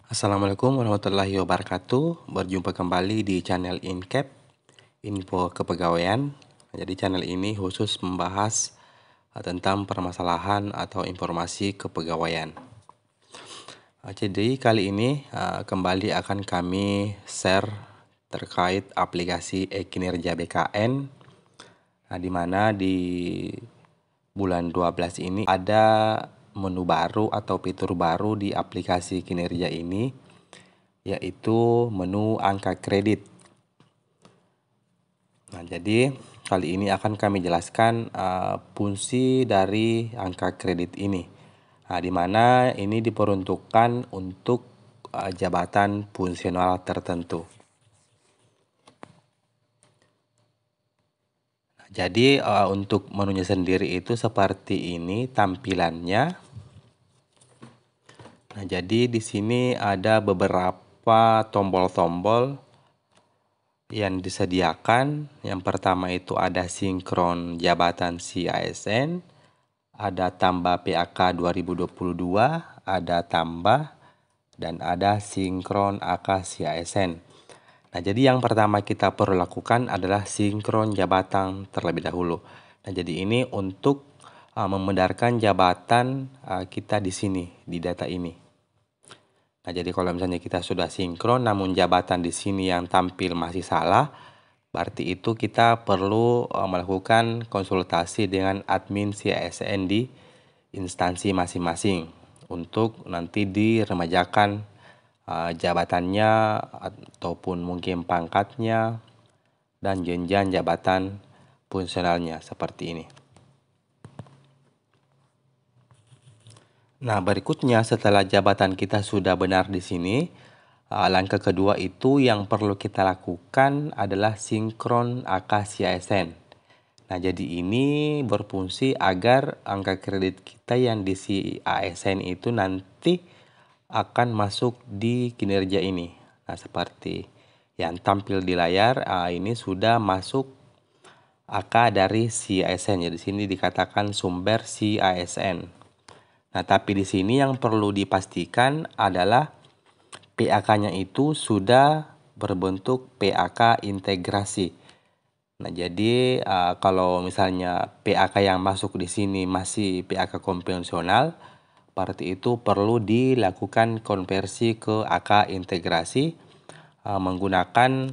Assalamualaikum warahmatullahi wabarakatuh. Berjumpa kembali di channel InCap, Info Kepegawaian. Jadi channel ini khusus membahas tentang permasalahan atau informasi kepegawaian. Jadi kali ini kembali akan kami share terkait aplikasi e-kinerja BKN, di mana di bulan 12 ini ada menu baru atau fitur baru di aplikasi kinerja ini, yaitu menu angka kredit. Nah, jadi kali ini akan kami jelaskan fungsi dari angka kredit ini, di mana ini diperuntukkan untuk jabatan fungsional tertentu. Jadi untuk menunya sendiri itu seperti ini tampilannya. Nah, jadi di sini ada beberapa tombol-tombol yang disediakan. Yang pertama itu ada sinkron jabatan CASN, ada tambah PAK 2022, ada tambah, dan ada sinkron AK CASN. Nah, jadi yang pertama kita perlu lakukan adalah sinkron jabatan terlebih dahulu. Nah, jadi ini untuk membenarkan jabatan kita di sini, di data ini. Nah, jadi kalau misalnya kita sudah sinkron namun jabatan di sini yang tampil masih salah, berarti itu kita perlu melakukan konsultasi dengan admin CASN di instansi masing-masing untuk nanti diremajakan jabatannya ataupun mungkin pangkatnya dan jenjang jabatan fungsionalnya seperti ini. Nah, berikutnya setelah jabatan kita sudah benar di sini, langkah kedua itu yang perlu kita lakukan adalah sinkron AK CASN. Nah, jadi ini berfungsi agar angka kredit kita yang di CASN itu nanti akan masuk di kinerja ini. Nah, seperti yang tampil di layar, ini sudah masuk AK dari CASN. Jadi di sini dikatakan sumber CASN. Nah, tapi di sini yang perlu dipastikan adalah PAK-nya itu sudah berbentuk PAK integrasi. Nah, jadi kalau misalnya PAK yang masuk di sini masih PAK konvensional, berarti itu perlu dilakukan konversi ke AK integrasi menggunakan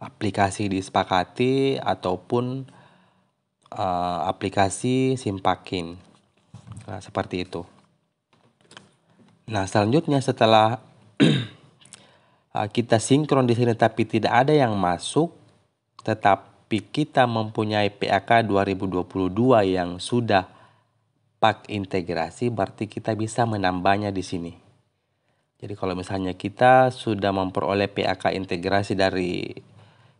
aplikasi disepakati ataupun aplikasi Simpakin. Nah, seperti itu. Nah, selanjutnya setelah kita sinkron di sini tapi tidak ada yang masuk, tetapi kita mempunyai PAK 2022 yang sudah pak integrasi, berarti kita bisa menambahnya di sini. Jadi kalau misalnya kita sudah memperoleh PAK integrasi dari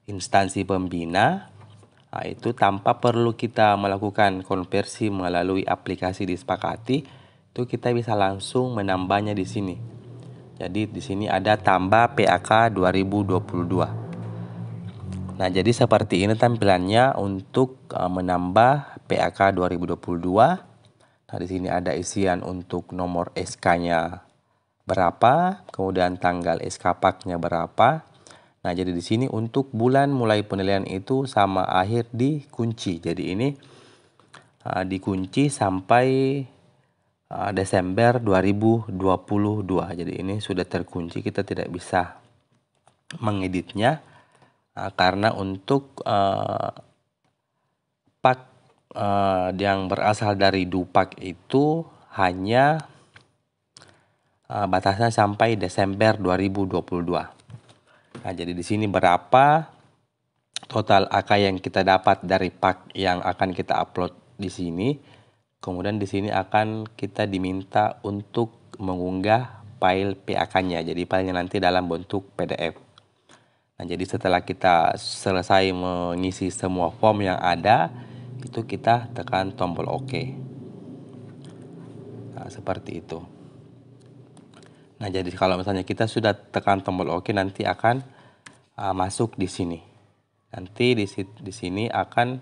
instansi pembina, itu tanpa perlu kita melakukan konversi melalui aplikasi disepakati, itu kita bisa langsung menambahnya di sini. Jadi di sini ada tambah PAK 2022. Nah, jadi seperti ini tampilannya untuk menambah PAK 2022. Nah, di sini ada isian untuk nomor SK-nya berapa, kemudian tanggal SK PAK-nya berapa. Nah, jadi di sini untuk bulan mulai penilaian itu sama akhir dikunci. Jadi ini dikunci sampai Desember 2022. Jadi ini sudah terkunci, kita tidak bisa mengeditnya karena untuk pak yang berasal dari Dupak itu hanya batasnya sampai Desember 2022. Nah, jadi di sini berapa total AK yang kita dapat dari pak yang akan kita upload di sini. Kemudian di sini akan kita diminta untuk mengunggah file PAK-nya. Jadi filenya nanti dalam bentuk PDF. Nah, jadi setelah kita selesai mengisi semua form yang ada, itu kita tekan tombol OK. Nah, seperti itu. Nah, jadi kalau misalnya kita sudah tekan tombol OK, nanti akan masuk di sini. Nanti di sini akan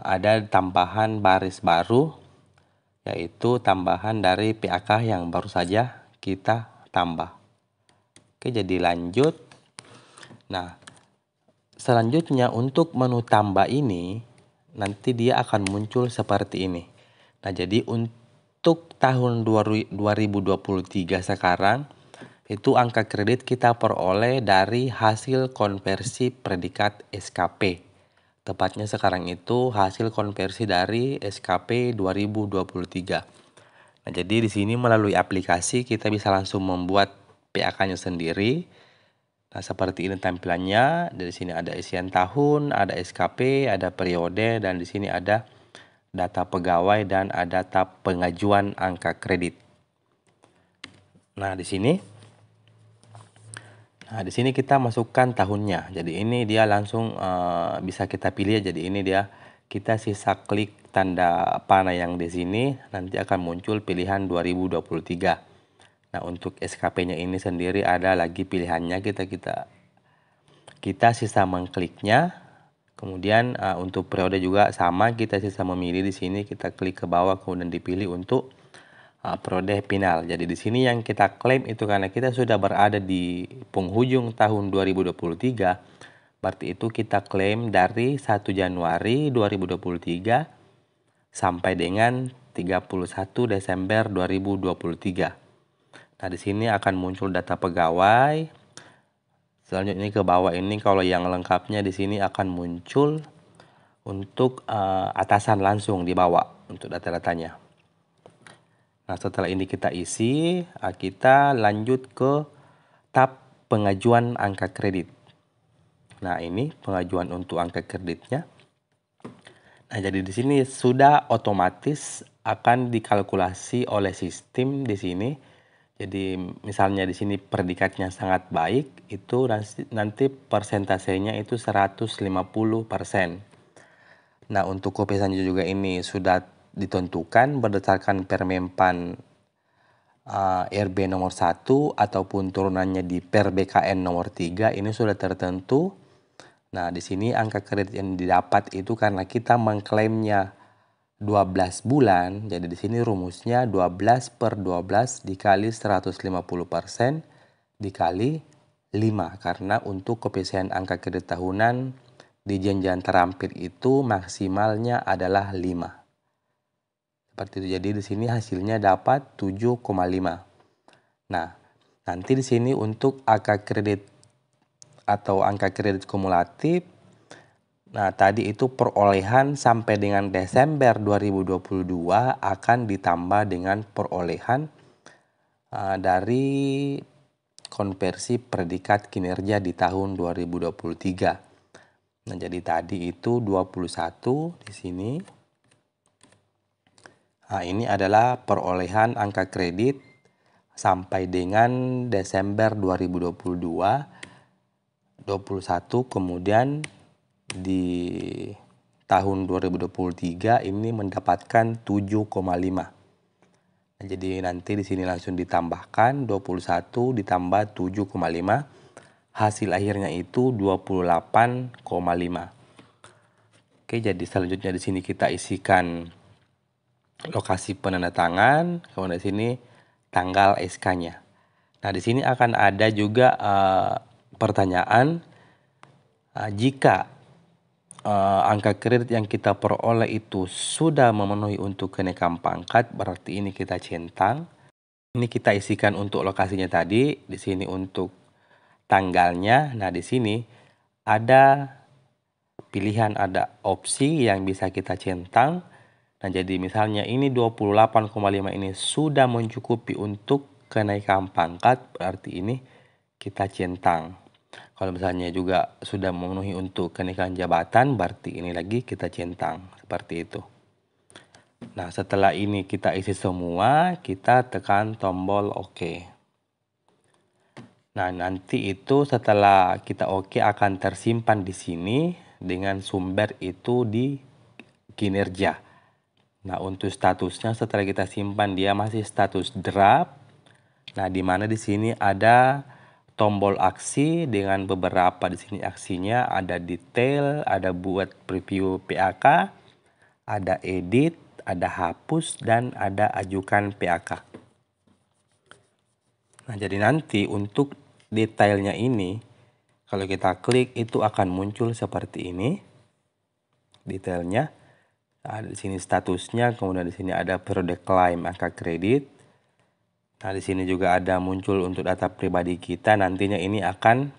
ada tambahan baris baru, yaitu tambahan dari PAK yang baru saja kita tambah. Oke, jadi lanjut. Nah, selanjutnya untuk menu tambah ini, nanti dia akan muncul seperti ini. Nah, jadi untuk tahun 2023 sekarang, itu angka kredit kita peroleh dari hasil konversi predikat SKP. Tepatnya sekarang itu hasil konversi dari SKP 2023. Nah, jadi di sini melalui aplikasi kita bisa langsung membuat PAK-nya sendiri. Nah, seperti ini tampilannya. Dari sini ada isian tahun, ada SKP, ada periode, dan di sini ada data pegawai dan ada data pengajuan angka kredit. Nah, di sini kita masukkan tahunnya. Jadi ini dia langsung bisa kita pilih. Jadi ini dia, kita sisa klik tanda panah yang di sini, nanti akan muncul pilihan 2023. Nah, untuk SKP-nya ini sendiri ada lagi pilihannya, kita sisa mengkliknya. Kemudian untuk periode juga sama, kita sisa memilih di sini, kita klik ke bawah kemudian dipilih untuk periode final. Jadi di sini yang kita klaim itu karena kita sudah berada di penghujung tahun 2023, berarti itu kita klaim dari 1 Januari 2023 sampai dengan 31 Desember 2023. Nah, di sini akan muncul data pegawai. Selanjutnya ke bawah ini kalau yang lengkapnya di sini akan muncul untuk atasan langsung di bawah untuk data-datanya. Nah, setelah ini kita isi, kita lanjut ke tab pengajuan angka kredit. Nah, ini pengajuan untuk angka kreditnya. Nah, jadi di sini sudah otomatis akan dikalkulasi oleh sistem di sini. Jadi misalnya di sini predikatnya sangat baik, itu nanti persentasenya itu 150%. Nah, untuk koefisiennya juga ini sudah ditentukan berdasarkan Permenpan RB nomor 1 ataupun turunannya di PerBKN nomor 3, ini sudah tertentu. Nah, di sini angka kredit yang didapat itu karena kita mengklaimnya 12 bulan, jadi di sini rumusnya 12/12 dikali 150% dikali 5, karena untuk koefisien angka kredit tahunan di jenjang terampil itu maksimalnya adalah 5. Seperti itu. Jadi di sini hasilnya dapat 7,5. Nah, nanti di sini untuk angka kredit atau angka kredit kumulatif, nah, tadi itu perolehan sampai dengan Desember 2022 akan ditambah dengan perolehan dari konversi predikat kinerja di tahun 2023. Nah, jadi tadi itu 21 di sini. Nah, ini adalah perolehan angka kredit sampai dengan Desember 2022, 21, kemudian di tahun 2023 ini mendapatkan 7,5. Nah, jadi nanti di sini langsung ditambahkan 21 ditambah 7,5, hasil akhirnya itu 28,5. Oke, jadi selanjutnya di sini kita isikan lokasi penandatangan, kemudian di sini tanggal SK-nya. Nah, di sini akan ada juga pertanyaan, jika angka kredit yang kita peroleh itu sudah memenuhi untuk kenaikan pangkat, berarti ini kita centang. Ini kita isikan untuk lokasinya tadi, di sini untuk tanggalnya. Nah, di sini ada pilihan, ada opsi yang bisa kita centang. Nah, jadi misalnya ini 28,5 ini sudah mencukupi untuk kenaikan pangkat, berarti ini kita centang. Kalau misalnya juga sudah memenuhi untuk kenaikan jabatan, berarti ini lagi kita centang, seperti itu. Nah, setelah ini kita isi semua, kita tekan tombol OK. Nah, nanti itu setelah kita OK akan tersimpan di sini dengan sumber itu di kinerja. Nah, untuk statusnya setelah kita simpan dia masih status draft. Nah, di mana di sini ada tombol aksi dengan beberapa di sini aksinya, ada detail, ada buat preview PAK, ada edit, ada hapus, dan ada ajukan PAK. Nah, jadi nanti untuk detailnya ini, kalau kita klik itu akan muncul seperti ini detailnya. Nah, di sini statusnya, kemudian di sini ada periode klaim angka kredit. Nah, di sini juga ada muncul untuk data pribadi kita. Nantinya ini akan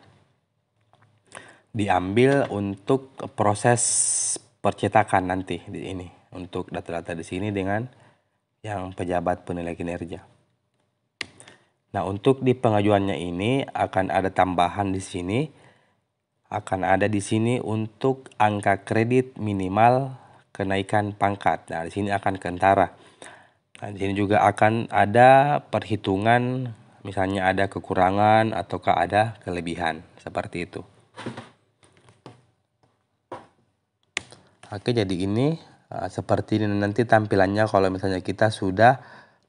diambil untuk proses percetakan nanti di ini. Untuk data-data di sini dengan yang pejabat penilai kinerja. Nah, untuk di pengajuannya ini akan ada tambahan di sini. Akan ada di sini untuk angka kredit minimal kenaikan pangkat. Nah, di sini akan kentara. Nah, di sini juga akan ada perhitungan, misalnya ada kekurangan ataukah ada kelebihan, seperti itu. Oke, jadi ini seperti ini nanti tampilannya kalau misalnya kita sudah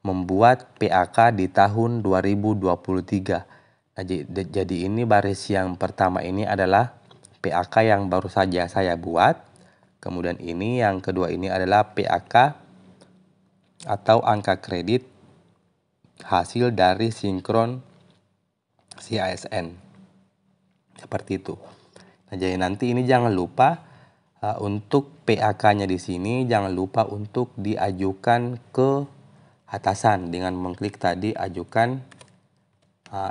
membuat PAK di tahun 2023. Nah, jadi ini baris yang pertama ini adalah PAK yang baru saja saya buat. Kemudian ini yang kedua ini adalah PAK atau angka kredit hasil dari sinkron CASN. Seperti itu. Nah, jadi nanti ini jangan lupa untuk PAK-nya di sini jangan lupa untuk diajukan ke atasan dengan mengklik tadi ajukan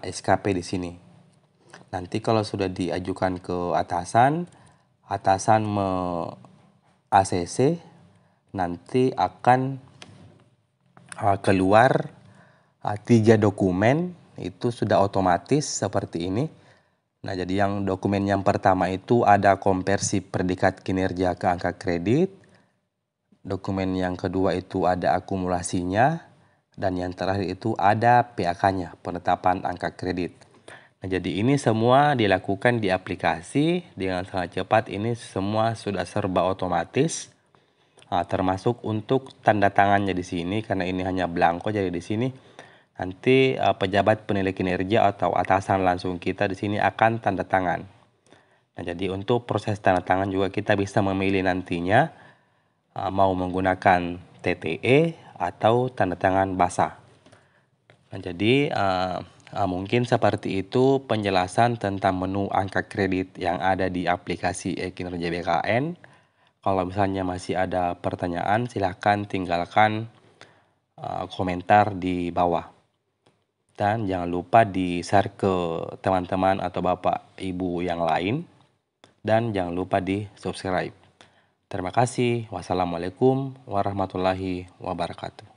SKP di sini. Nanti kalau sudah diajukan ke atasan ACC nanti akan keluar 3 dokumen itu sudah otomatis seperti ini. Nah, jadi yang dokumen yang pertama itu ada konversi predikat kinerja ke angka kredit. Dokumen yang kedua itu ada akumulasinya. Dan yang terakhir itu ada PAK-nya, penetapan angka kredit. Nah, jadi ini semua dilakukan di aplikasi dengan sangat cepat. Ini semua sudah serba otomatis. Termasuk untuk tanda tangannya di sini karena ini hanya blanko, jadi di sini nanti pejabat penilai kinerja atau atasan langsung kita di sini akan tanda tangan. Nah, jadi untuk proses tanda tangan juga kita bisa memilih nantinya mau menggunakan TTE atau tanda tangan basah. Nah, jadi mungkin seperti itu penjelasan tentang menu angka kredit yang ada di aplikasi e-kinerja BKN. Kalau misalnya masih ada pertanyaan, silahkan tinggalkan komentar di bawah. Dan jangan lupa di-share ke teman-teman atau bapak ibu yang lain. Dan jangan lupa di-subscribe. Terima kasih. Wassalamualaikum warahmatullahi wabarakatuh.